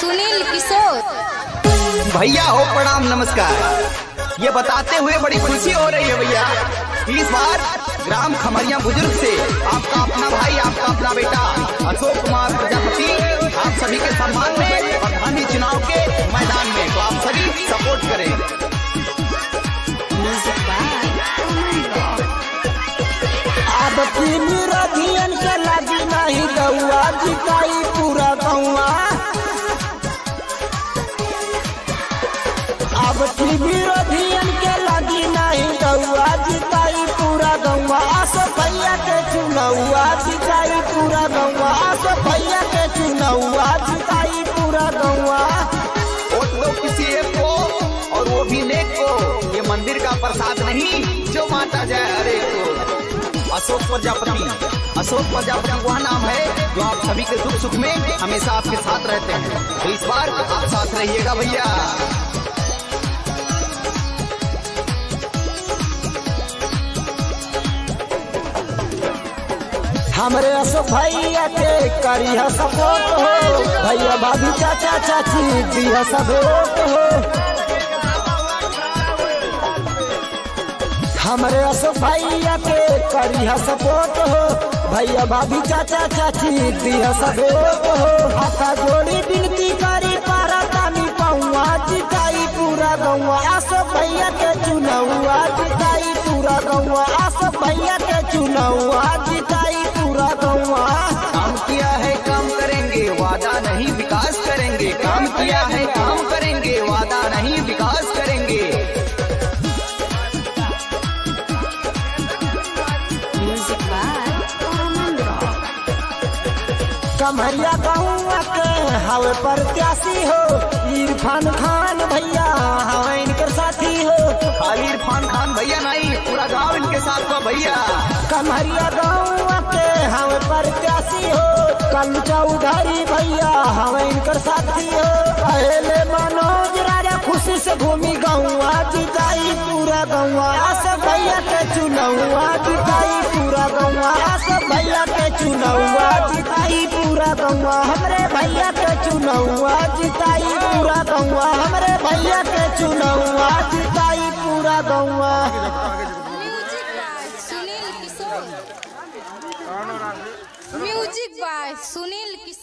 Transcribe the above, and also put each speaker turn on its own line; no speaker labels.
सुनील किशोर।
भैया हो प्रणाम नमस्कार। ये बताते हुए बड़ी खुशी हो रही है भैया, इस बार ग्राम खमरिया बुजुर्ग से आपका अपना भाई, आपका अपना बेटा अशोक कुमार प्रजापति आप सभी के सम्मान में प्रधानी चुनाव के मैदान में, तो आप सभी सपोर्ट करें।
अब विरोधियन के लगी नहीं गौआ जिताई पूरा गौआ। अब विरोधियन के लगी नहीं गौआ जिताई पूरा गौआ। आसो भैया के चुनौआ जिताई पूरा गौआ। आसो भैया के चुनौआ जिताई पूरा गौआ।
वोट दो किसी एक को और वो भी नेक को, ये मंदिर का प्रसाद नहीं जो बांटा जाए हर एक को। अशोक प्रजापति वह नाम है जो आप सभी के दुख सुख में हमेशा आपके साथ रहते हैं, तो इस बार आप साथ रहिएगा भैया।
हमरे अशोक भैया के करिया सपोर्ट हो, भैया भाभी चाचा चाची दिया सपोर्ट हो। हमरे अशोक भैया के करिया सपोर्ट हो, भैया भाभी चाचा चाची दिया सपोर्ट हो। हाथा जोड़ी विनती करी पारा तानी पहुआ जिताई पूरा गौआ। अशोक भैया के चुनौआ जिताई पूरा गौआ। अशोक भैया के चुनौआ जिताई पूरा गौआ।
काम किया है काम करेंगे, वादा नहीं विकास करेंगे। काम किया है काम करेंगे, वादा नहीं विकास करेंगे।
कमरिया गौआ के हवे प्रत्याशी हो, इरफान खान भैया हवे इनकर साथी हो।
खाली इरफान खान भैया नहीं, पूरा गांव इनके साथ हो भैया।
कमरिया गौआ के हवे प्रत्याशी हो, कल चौधरी भैया हवे इनकर साथी हो। पहले मनोज राजा खुशी से घूमी गौआ जिताई पूरा गौआ। आसफ भैया के चुनौआ जिताई पूरा गौआ। आसफ भैया के चुनौआ जिताई पूरा गौआ। हमरे भैया के चुनौआ जिताई पूरा गौआ। हमरे भैया के चुनौआ जिताई पूरा गौआ।
Music by Sunil Kishore.